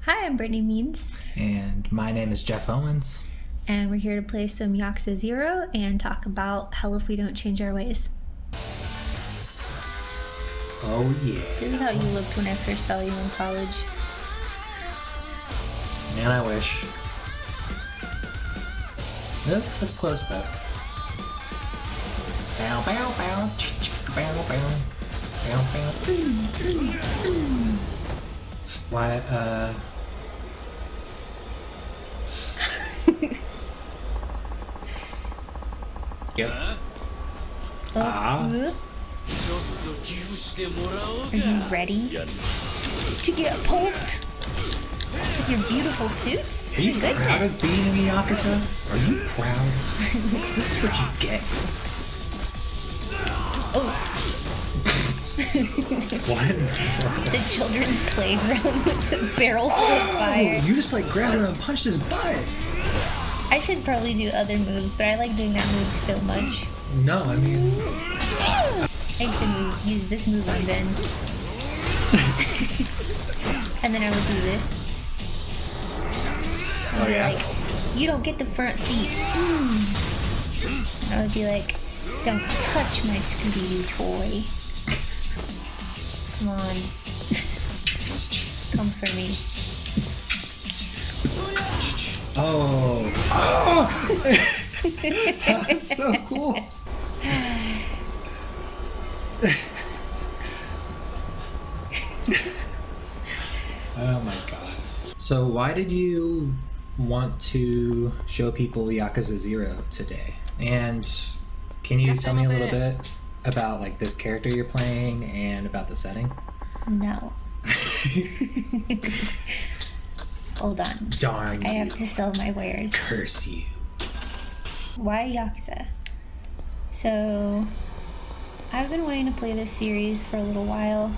Hi, I'm Brittany Means. And my name is Jeff Owens. And we're here to play some Yakuza 0 and talk about hell if we don't change our ways. Oh yeah. This is how you looked when I first saw you in college. Man, I wish. That's close though. Bow, bow, bow. Bow, bow. Bow, bow. Why, Yep. Are you ready to get poked with your beautiful suits? Are you proud of being in the Yakuza? Are you proud? Because this is what you get. Oh. What? The children's playground with the barrels of fire. You just like grabbed him and punched his butt. I should probably do other moves, but I like doing that move so much. No, I mean... I used to use this move on Ben. And then I would do this. And be like, you don't get the front seat. And I would be like, don't touch my Scooby-Doo toy. Come on. Come for me. Oh. That's so cool. Oh my god. So why did you want to show people Yakuza 0 today? And can you tell me a little bit about like this character you're playing and about the setting? No. Hold on. Darn you. I have to sell my wares. Curse you. Why Yakuza? So, I've been wanting to play this series for a little while.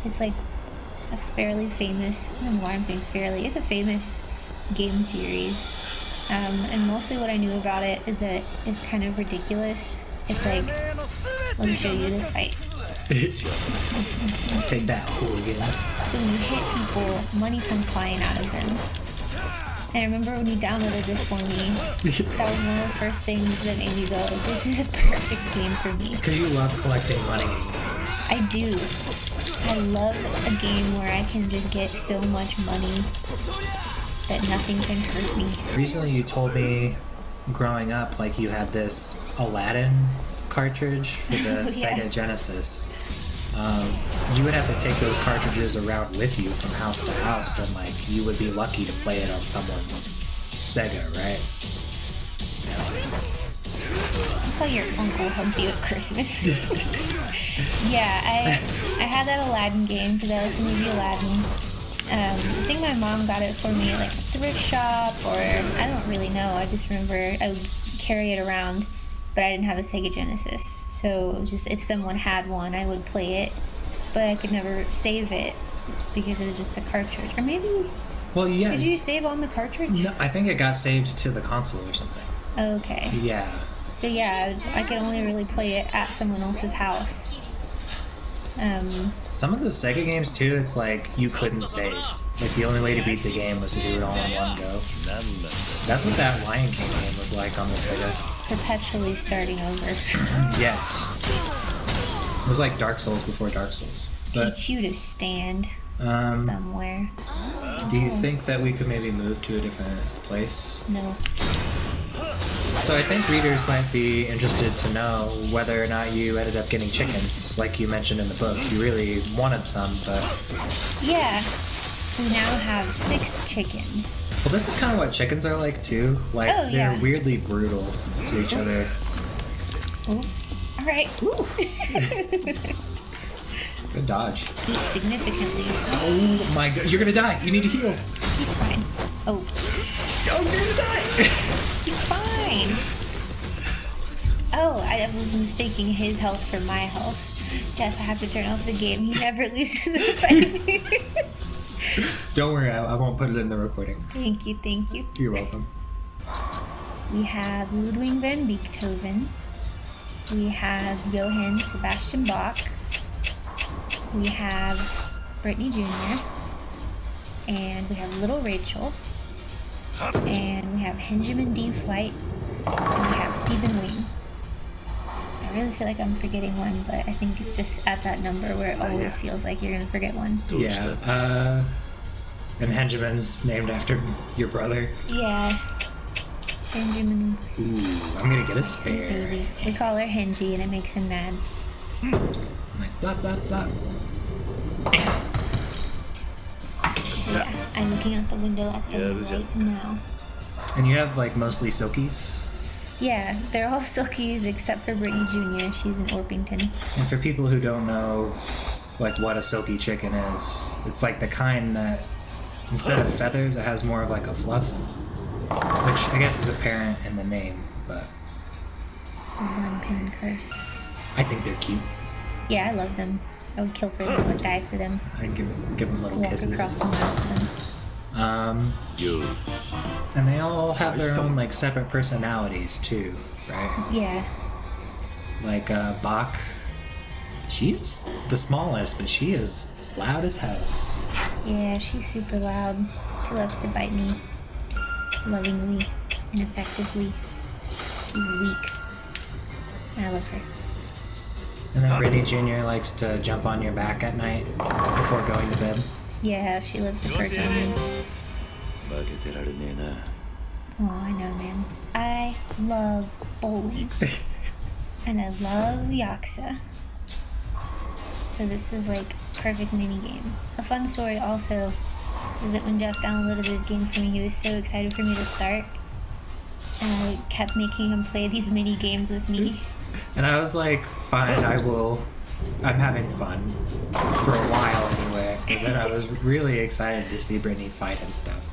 It's like a fairly famous, I don't know why I'm saying fairly, it's a famous game series. And mostly what I knew about it is that it's kind of ridiculous. It's like, let me show you this fight. Take that, hooligans. So when you hit people, money comes flying out of them. And I remember when you downloaded this for me, that was one of the first things that made me go, this is a perfect game for me. Because you love collecting money in games. I do. I love a game where I can just get so much money that nothing can hurt me. Recently you told me growing up, like you had this Aladdin cartridge for the Sega Genesis. You would have to take those cartridges around with you from house to house, and like you would be lucky to play it on someone's Sega, right? That's how your uncle hugs you at Christmas. Yeah, I had that Aladdin game because I like the movie Aladdin. I think my mom got it for me at like a thrift shop, or I don't really know. I just remember I would carry it around, but I didn't have a Sega Genesis. So it was just if someone had one, I would play it, but I could never save it because it was just the cartridge. Or maybe... Well, yeah. Did you save on the cartridge? No, I think it got saved to the console or something. Okay. Yeah. So yeah, I could only really play it at someone else's house. Some of those Sega games too, it's like you couldn't save. Like the only way to beat the game was to do it all in one go. That's what that Lion King game was like on the Sega. Perpetually starting over. Yes. It was like Dark Souls before Dark Souls. But, teach you to stand somewhere. Do you think that we could maybe move to a different place? No. So I think readers might be interested to know whether or not you ended up getting chickens, like you mentioned in the book. You really wanted some, but... Yeah. We now have 6 chickens. Well, this is kind of what chickens are like, too. Like, they're weirdly brutal to each other. Ooh. All right. Good dodge. Eat significantly. Oh my god, you're gonna die. You need to heal. He's fine. Oh. Oh, you're gonna die. He's fine. Oh, I was mistaking his health for my health. Jeff, I have to turn off the game. He never loses the fight. Don't worry, I won't put it in the recording. Thank you, thank you. You're welcome. We have Ludwig van Beethoven. We have Johann Sebastian Bach. We have Brittany Jr. and we have Little Rachel, and we have Benjamin D. Flight, and we have Stephen Wing. I really feel like I'm forgetting one, but I think it's just at that number where it always feels like you're going to forget one. Yeah, and Benjamin's named after your brother. Yeah. Benjamin. Ooh, I'm going to get a spare. Baby. We call her Henji, and it makes him mad. I'm like, blah, blah, blah. Yeah, I'm looking out the window at them right now. And you have, like, mostly Silkies? Yeah, they're all Silkies except for Brittany Jr. She's in Orpington. And for people who don't know, like, what a Silky chicken is, it's like the kind that, instead of feathers, it has more of, like, a fluff. Which I guess is apparent in the name, but... The one pin curse. I think they're cute. Yeah, I love them. I would kill for them. I would die for them. I'd give them little Walk kisses. across the mouth for them. And they all have their own, like, separate personalities, too, right? Yeah. Like, Bach, she's the smallest, but she is loud as hell. Yeah, she's super loud. She loves to bite me. Lovingly and effectively. She's weak. And I love her. And then Brittany Jr. likes to jump on your back at night before going to bed. Yeah, she loves to perch on me. Oh, I know, man. I love bowling. And I love Yakuza. So this is like perfect mini game. A fun story also is that when Jeff downloaded this game for me, he was so excited for me to start. And I kept making him play these mini games with me. And I was like, fine, I'm having fun. For a while anyway. And then I was really excited to see Brittany fight and stuff.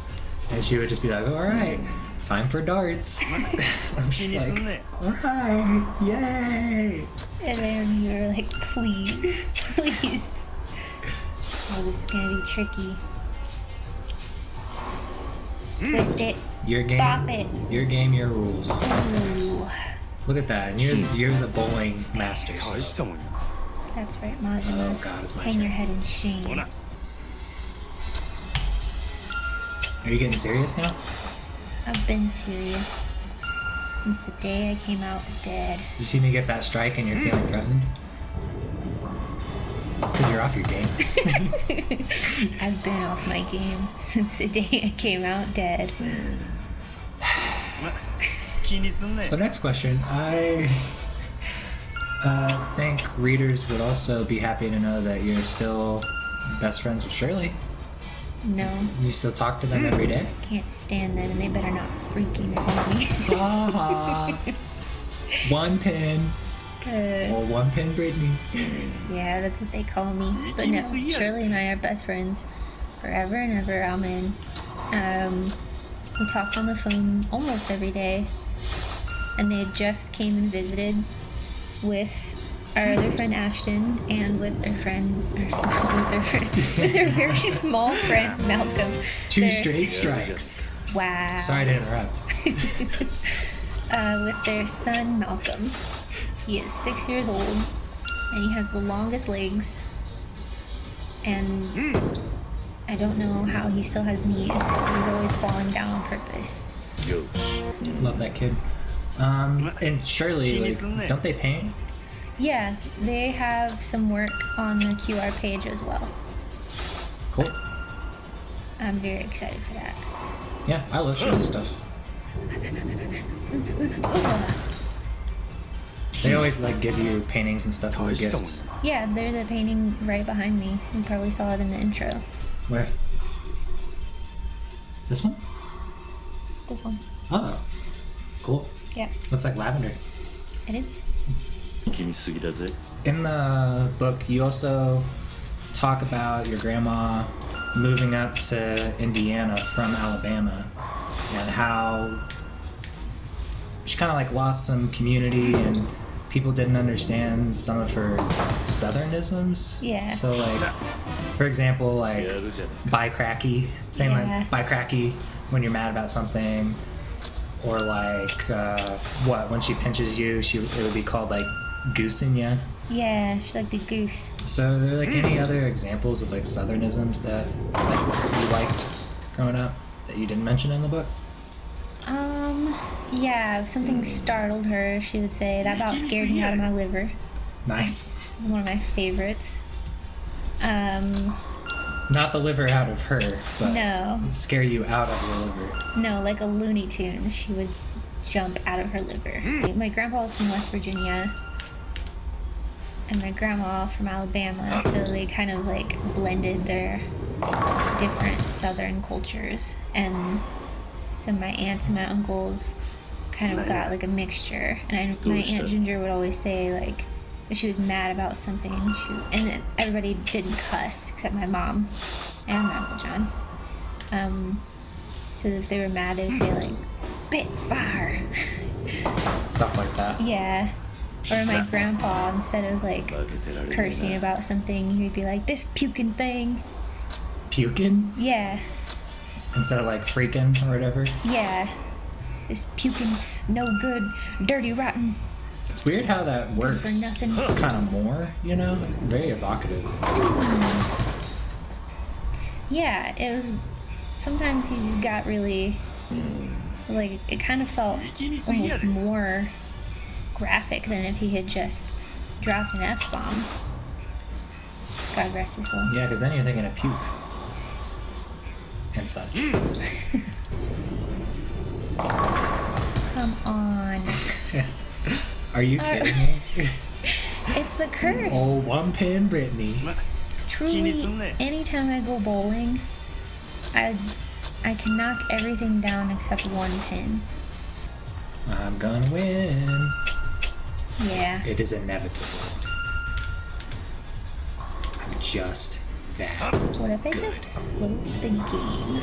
And she would just be like, alright, time for darts. I'm just like, alright, yay. And then you were like, please, please. Oh, this is gonna be tricky. Twist it. Your game. Bop it. Your game, your rules. Ooh. Look at that, and you're the bowling master. So. That's right, Majima. Oh God, it's my Hang turn. your head in shame. Are you getting serious now? I've been serious since the day I came out dead. You see me get that strike and you're feeling threatened? Because you're off your game. I've been off my game since the day I came out dead. So next question. I think readers would also be happy to know that you're still best friends with Shirley. No. You still talk to them every day? Can't stand them, and they better not freaking call me. One pin. Or one pin Brittany. Yeah, that's what they call me. But no, Shirley and I are best friends forever and ever. Amen. We talk on the phone almost every day. And they just came and visited with our other friend Ashton and with their very small friend Malcolm. Two straight strikes. Wow. Sorry to interrupt. With their son Malcolm. He is 6 years old and he has the longest legs. And I don't know how he still has knees because he's always falling down on purpose. Love that kid. And Shirley, like, don't they paint? Yeah, they have some work on the QR page as well. Cool. I'm very excited for that. Yeah, I love Shirley stuff. They always like give you paintings and stuff as a gift. Yeah, there's a painting right behind me. You probably saw it in the intro. Where? This one? This one. Oh, cool. Yeah. Looks like lavender. It is. In the book, you also talk about your grandma moving up to Indiana from Alabama and how she kind of like lost some community and people didn't understand some of her Southernisms. Yeah. So like, for example, like buy cracky, saying like buy cracky when you're mad about something, or like when she pinches you, it would be called like goosing ya. Yeah, she liked a goose. So are there like any other examples of like Southernisms that you liked growing up that you didn't mention in the book? Yeah, if something startled her, she would say, that about scared me out of my liver. Nice. One of my favorites. Not the liver out of her, but No. scare you out of the liver. No, like a Looney Tunes, she would jump out of her liver. My grandpa was from West Virginia, and my grandma from Alabama, so they kind of like blended their different southern cultures, and so my aunts and my uncles kind of got like a mixture. And my Aunt Ginger would always say, like, if she was mad about something, and then everybody didn't cuss except my mom and my Uncle John. So if they were mad, they would say like, spit fire. Stuff like that. Yeah. Or my grandpa, instead of like cursing about something, he would be like, this puking thing. Puking? Yeah. Instead of like freaking or whatever? Yeah. This puking, no good, dirty, rotten. It's weird how that works. For nothing. Kind of more, you know? It's very evocative. Yeah, it was. Sometimes he just got really. Like, it kind of felt almost more graphic than if he had just dropped an F-bomb. God rest his soul. Yeah, because then you're thinking of puke. And such. Come on. Are you kidding me? It's the curse. Oh, one pin Brittany. Truly, anytime I go bowling, I can knock everything down except one pin. I'm gonna win. Yeah. It is inevitable. I'm just that. What if I just closed the game?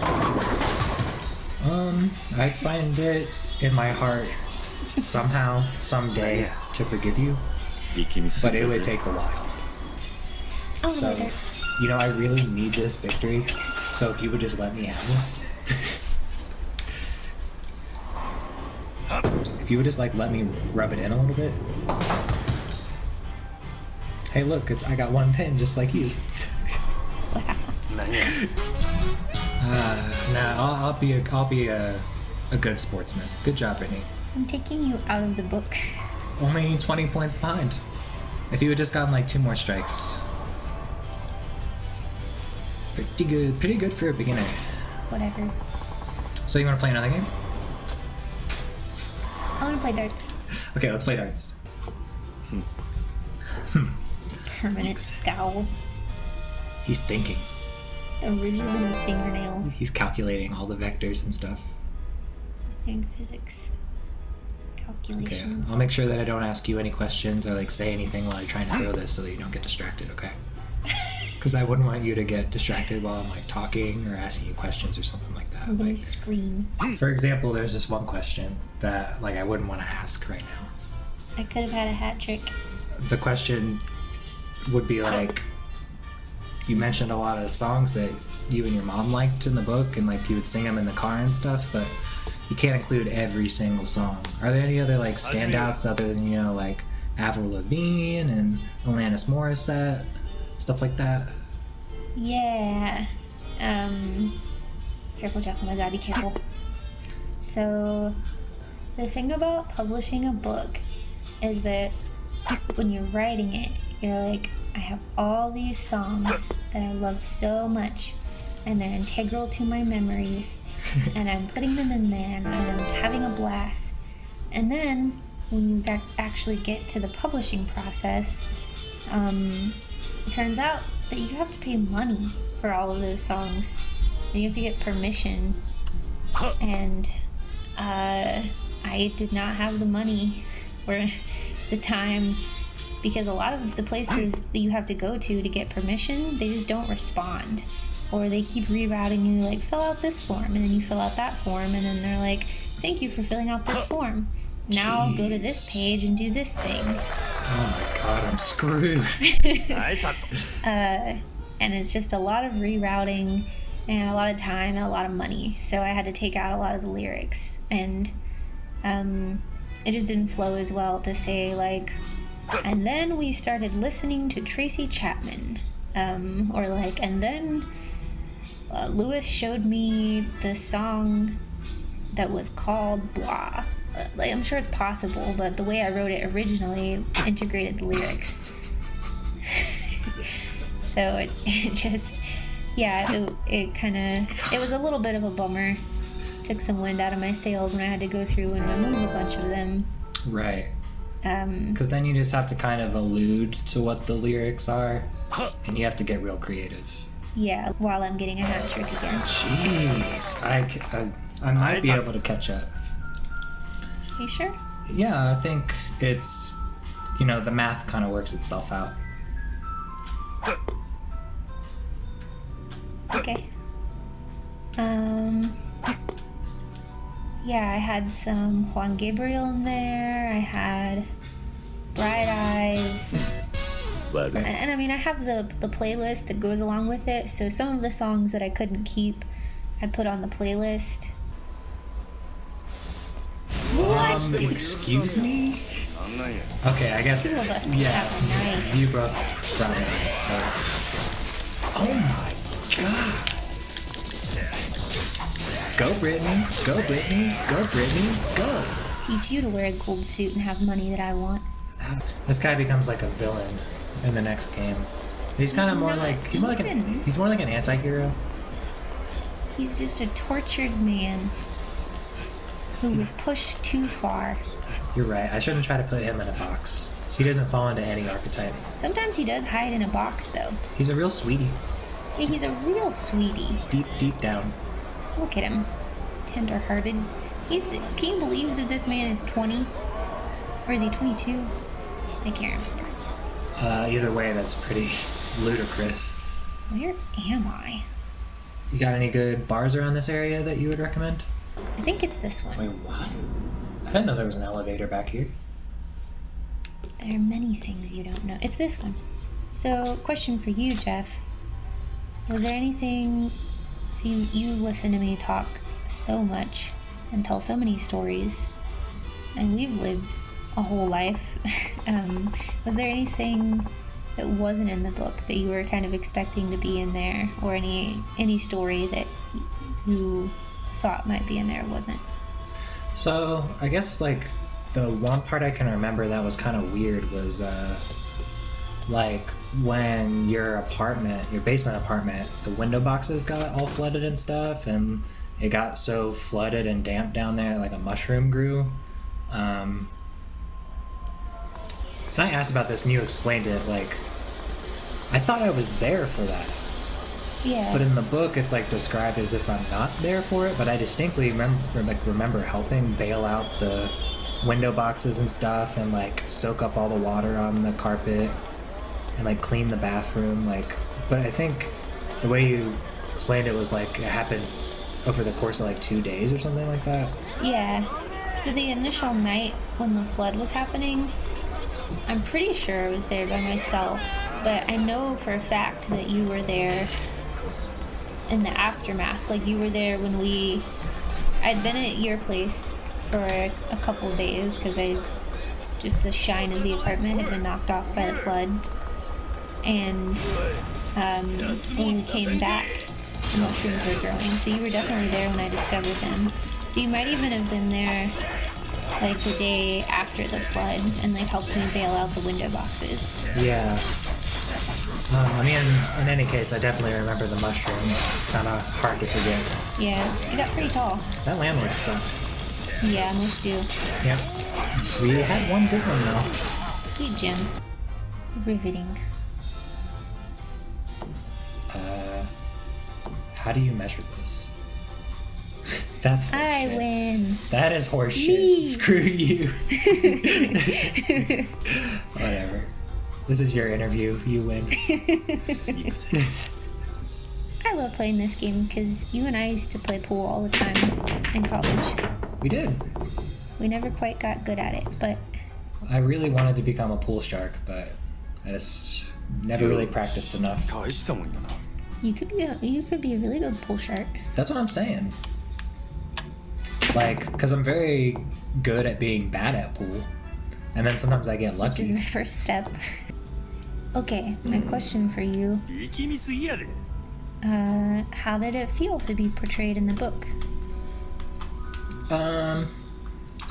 I find it in my heart somehow, someday, to forgive you, but it would take a while. Oh, So, my darts. you know, I really need this victory, so if you would just let me have this. If you would just, like, let me rub it in a little bit. Hey, look, I got one pin just like you. Nah, I'll be a good sportsman. Good job, Brittany. I'm taking you out of the book. Only 20 points behind. If you had just gotten like 2 more strikes. Pretty good for a beginner. Whatever. So you want to play another game? I want to play darts. Okay, let's play darts. It's a permanent scowl. He's thinking. The ridges in his fingernails. He's calculating all the vectors and stuff. He's doing physics Okay, calculations. I'll make sure that I don't ask you any questions or like say anything while you're trying to throw this so that you don't get distracted, okay? Because I wouldn't want you to get distracted while I'm like talking or asking you questions or something like that. I'm gonna Like, scream. for example, there's this one question that like I wouldn't want to ask right now. I could have had a hat trick. The question would be like, you mentioned a lot of songs that you and your mom liked in the book, and like you would sing them in the car and stuff, but you can't include every single song. Are there any other like standouts other than, you know, like Avril Lavigne and Alanis Morissette, stuff like that? Yeah. Careful, Jeff. Oh my god, be careful. So, the thing about publishing a book is that when you're writing it, you're like, I have all these songs that I love so much, and they're integral to my memories, and I'm putting them in there, and I'm having a blast. And then, when you actually get to the publishing process, it turns out that you have to pay money for all of those songs, and you have to get permission. And I did not have the money or the time, because a lot of the places that you have to go to get permission, they just don't respond, or they keep rerouting you, like, fill out this form, and then you fill out that form, and then they're like, thank you for filling out this form. Now go to this page and do this thing. Oh my god, I'm screwed. And it's just a lot of rerouting and a lot of time and a lot of money. So I had to take out a lot of the lyrics, and it just didn't flow as well to say, like, And then we started listening to Tracy Chapman. And then Lewis showed me the song that was called Blah. I'm sure it's possible, but the way I wrote it originally integrated the lyrics. So it just, it was a little bit of a bummer. Took some wind out of my sails when I had to go through and remove a bunch of them. Right. Because then you just have to kind of allude to what the lyrics are, and you have to get real creative. Yeah, while I'm getting a hat trick again. Jeez, I might be able to catch up. You sure? Yeah, I think it's, the math kind of works itself out. Okay. Yeah, I had some Juan Gabriel in there. I had Bright Eyes. And I mean, I have the playlist that goes along with it. So some of the songs that I couldn't keep, I put on the playlist. Excuse me? Okay, I guess. Two of us can have a knife. You both brought it in, so. Oh my god. Go, Brittany. Go, Brittany. Go, Brittany. Go. Teach you to wear a gold suit and have money that I want. This guy becomes like a villain in the next game. He's kind of more like he's more like an anti-hero. He's just a tortured man who was pushed too far. You're right. I shouldn't try to put him in a box. He doesn't fall into any archetype. Sometimes he does hide in a box, though. He's a real sweetie. Yeah, he's a real sweetie. Deep down. Look at him. Tender-hearted. Can you believe that this man is 20? Or is he 22? I can't remember. Either way, that's pretty ludicrous. Where am I? You got any good bars around this area that you would recommend? I think it's this one. Wait, what? I didn't know there was an elevator back here. There are many things you don't know. It's this one. So, question for you, Jeff. Was there anything... So you've listened to me talk so much and tell so many stories, and we've lived a whole life. Was there anything that wasn't in the book that you were kind of expecting to be in there, or any story that you thought might be in there wasn't? So I guess like the one part I can remember that was kind of weird was like when your basement apartment, the window boxes got all flooded and stuff, and it got so flooded and damp down there like a mushroom grew. And I asked about this and you explained it. Like, I thought I was there for that. Yeah. But in the book, it's like described as if I'm not there for it. But I distinctly remember helping bail out the window boxes and stuff, and like soak up all the water on the carpet, and like clean the bathroom. Like, but I think the way you explained it was like it happened over the course of like 2 days or something like that. Yeah. So the initial night when the flood was happening, I'm pretty sure I was there by myself, but I know for a fact that you were there in the aftermath. Like, you were there when I'd been at your place for a couple of days because the shine of the apartment had been knocked off by the flood. And when we came back, the mushrooms were growing. So you were definitely there when I discovered them. So you might even have been there like the day after the flood and like helped me bail out the window boxes. Yeah. I mean, in any case, I definitely remember the mushroom. It's kind of hard to forget. Yeah, it got pretty tall. That landlord sucked. Yeah, most do. Yep. We had one good one though. Sweet Jim. Riveting. How do you measure this? That's horseshit. I win. That is horseshit. Me. Screw you. Whatever. This is your interview. You win. I love playing this game because you and I used to play pool all the time in college. We did. We never quite got good at it, but... I really wanted to become a pool shark, but I just never really practiced enough. You could be a really good pool shark. That's what I'm saying. Like, because I'm very good at being bad at pool. And then sometimes I get Which lucky. is the first step. Okay, my question for you. How did it feel to be portrayed in the book? I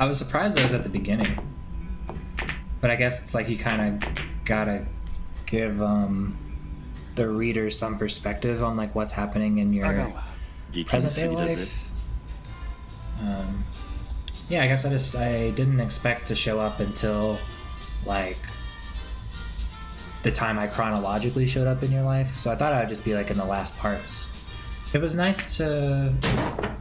was surprised I was at the beginning. But I guess it's like you kind of gotta give the reader some perspective on like what's happening in your present day life. Yeah, I guess I didn't expect to show up until like the time I chronologically showed up in your life. So I thought I'd just be like in the last parts. It was nice to...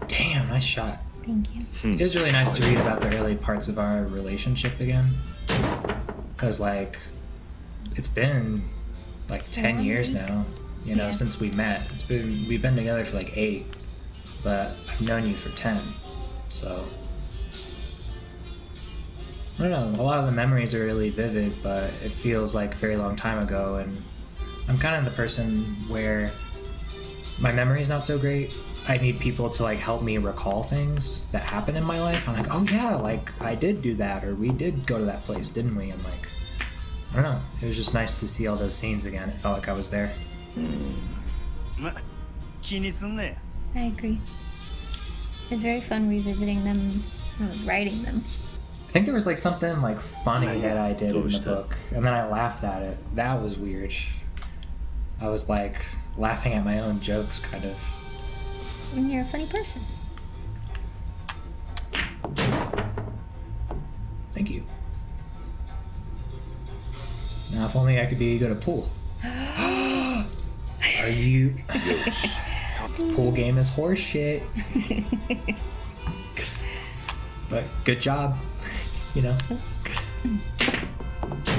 Damn, nice shot. Thank you. It was really nice to read about the early parts of our relationship again. Because like, it's been like 10 years now, you know, since we met. We've been together for like 8, but I've known you for 10. So, I don't know, a lot of the memories are really vivid, but it feels like a very long time ago, and I'm kind of the person where my memory's not so great. I need people to like help me recall things that happen in my life. I'm like, oh yeah, like I did do that, or we did go to that place, didn't we? And like, I don't know, it was just nice to see all those scenes again. It felt like I was there. I agree. It was very fun revisiting them when I was writing them. I think there was like something like funny that I did in the book, and then I laughed at it. That was weird. I was like laughing at my own jokes, kind of. And you're a funny person. Thank you. Now, if only I could be good at pool. Are you? This pool game is horse shit. But good job, you know.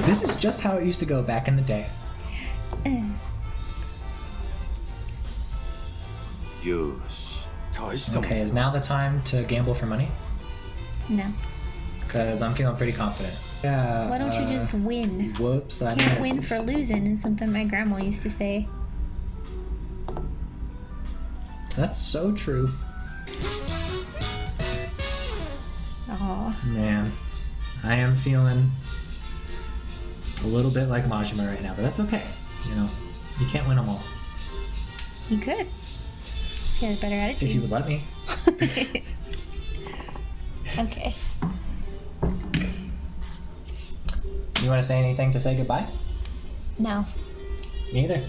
This is just how it used to go back in the day. Okay, is now the time to gamble for money? No. Because I'm feeling pretty confident. Yeah. Why don't you just win? Whoops, I Can't missed. win for losing is something my grandma used to say. That's so true. Aw. Man, I am feeling a little bit like Majima right now, but that's okay. You know, you can't win them all. You could. If you had a better attitude. If you would let me. Okay. You want to say anything to say goodbye? No. Me either.